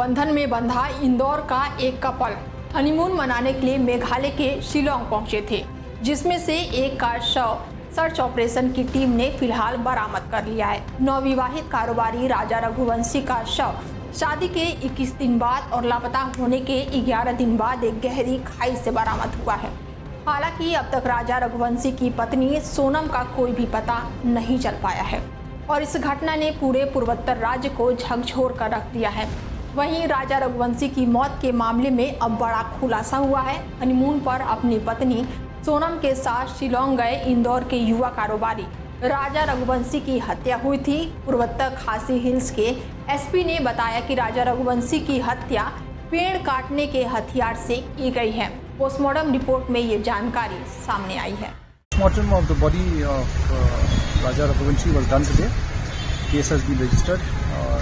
बंधन में बंधा इंदौर का एक कपल हनीमून मनाने के लिए मेघालय के शिलोंग पहुंचे थे, जिसमें से एक का शव सर्च ऑपरेशन की टीम ने फिलहाल बरामद कर लिया है। नवविवाहित कारोबारी राजा रघुवंशी का शव शादी के 21 दिन बाद और लापता होने के 11 दिन बाद एक गहरी खाई से बरामद हुआ है। हालांकि अब तक राजा रघुवंशी की पत्नी सोनम का कोई भी पता नहीं चल पाया है और इस घटना ने पूरे पूर्वोत्तर राज्य को झकझोर कर रख दिया है। वहीं राजा रघुवंशी की मौत के मामले में अब बड़ा खुलासा हुआ है। हनीमून पर अपनी पत्नी सोनम के साथ शिलोंग गए इंदौर के युवा कारोबारी राजा रघुवंशी की हत्या हुई थी। पूर्वोत्तर खासी हिल्स के एसपी ने बताया कि राजा रघुवंशी की हत्या पेड़ काटने के हथियार से की गई है। पोस्टमार्टम रिपोर्ट में ये जानकारी सामने आई है। Post-mortem of the body of Raja Raghuvanshi was done today. Case has been registered.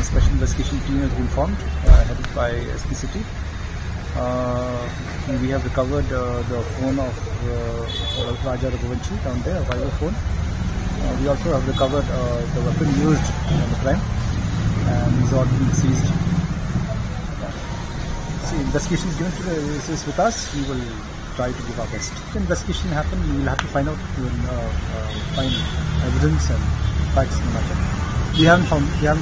Special investigation team has been formed, headed by SP City. We have recovered the phone of Raja Raghuvanshi down there, a Vivo phone. We also have recovered the weapon used in the crime, and these are being seized. See, investigation is given to the with us. We will try to give our best. If the investigation happen, we will have to find out, find evidence and facts in the matter. We haven't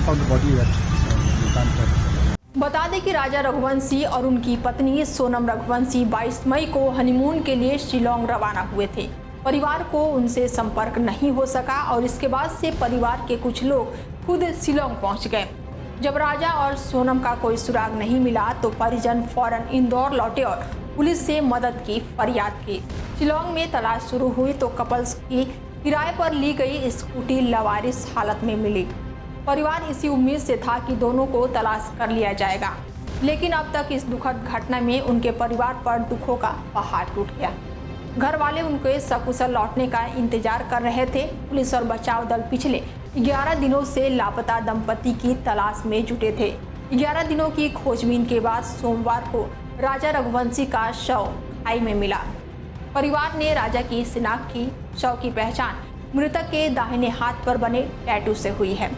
found the body yet, so we can't tell. बता दें कि राजा रघुवंशी और उनकी पत्नी सोनम रघुवंशी 22 मई को honeymoon के लिए शिलोंग रवाना हुए थे। परिवार को उनसे संपर्क नहीं हो सका और इसके बाद से परिवार के कुछ लोग खुद शिलोंग पहुंच गए। जब राजा और सोनम का कोई सुराग नहीं मिला तो परिजन फौरन इंदौर लौटे और पुलिस से मदद की फरियाद की। शिलोंग में तलाश शुरू हुई तो कपल्स की किराए पर ली गई स्कूटी लवारिस हालत में मिली। परिवार इसी उम्मीद से था कि दोनों को तलाश कर लिया जाएगा, लेकिन अब तक इस दुखद घटना में उनके परिवार पर दुखों का पहाड़ टूट गया। घर वाले उनके सकुशल लौटने का इंतजार कर रहे थे। पुलिस और बचाव दल पिछले 11 दिनों से लापता दंपति की तलाश में जुटे थे। 11 दिनों की खोजबीन के बाद सोमवार को राजा रघुवंशी का शव खाई में मिला। परिवार ने राजा की शिनाख्त की। शव की पहचान मृतक के दाहिने हाथ पर बने टैटू से हुई है।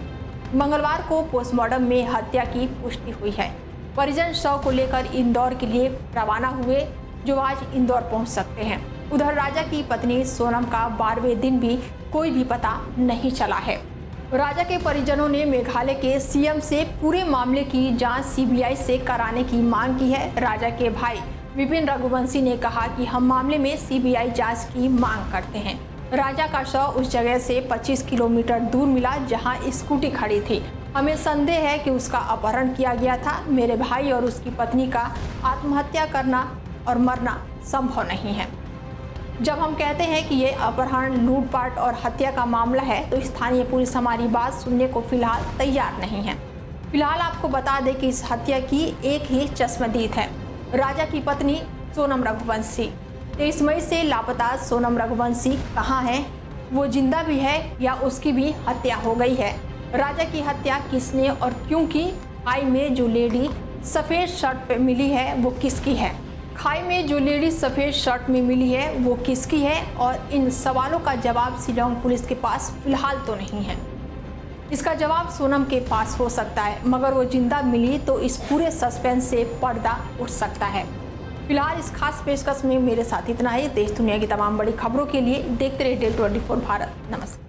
मंगलवार को पोस्टमार्टम में हत्या की पुष्टि हुई है। परिजन शव को लेकर इंदौर के लिए रवाना हुए, जो आज इंदौर पहुंच सकते हैं। उधर राजा की पत्नी सोनम का 12वें दिन भी कोई भी पता नहीं चला है। राजा के परिजनों ने मेघालय के सीएम से पूरे मामले की जांच सीबीआई से कराने की मांग की है। राजा के भाई विपिन रघुवंशी ने कहा कि हम मामले में सीबीआई जांच की मांग करते हैं। राजा का शव उस जगह से 25 किलोमीटर दूर मिला जहां स्कूटी खड़ी थी। हमें संदेह है कि उसका अपहरण किया गया था। मेरे भाई और उसकी पत्नी का आत्महत्या करना और मरना संभव नहीं है। जब हम कहते हैं कि ये अपहरण, लूटपाट और हत्या का मामला है तो स्थानीय पुलिस हमारी बात सुनने को फिलहाल तैयार नहीं है। फिलहाल आपको बता दें कि इस हत्या की एक ही चश्मदीद है, राजा की पत्नी सोनम रघुवंशी। 23 मई से लापता सोनम रघुवंशी कहाँ है? वो जिंदा भी है या उसकी भी हत्या हो गई है? राजा की हत्या किसने और क्यों की? खाई में जो लेडी सफ़ेद शर्ट पे मिली है वो किसकी है? खाई में जो लेडी सफ़ेद शर्ट में मिली है वो किसकी है? और इन सवालों का जवाब शिलोंग पुलिस के पास फिलहाल तो नहीं है। इसका जवाब सोनम के पास हो सकता है, मगर वो जिंदा मिली तो इस पूरे सस्पेंस से पर्दा उठ सकता है। फिलहाल इस खास पेशकश में मेरे साथ इतना ही। देश दुनिया की तमाम बड़ी खबरों के लिए देखते रहिए DEL 24 भारत। नमस्कार।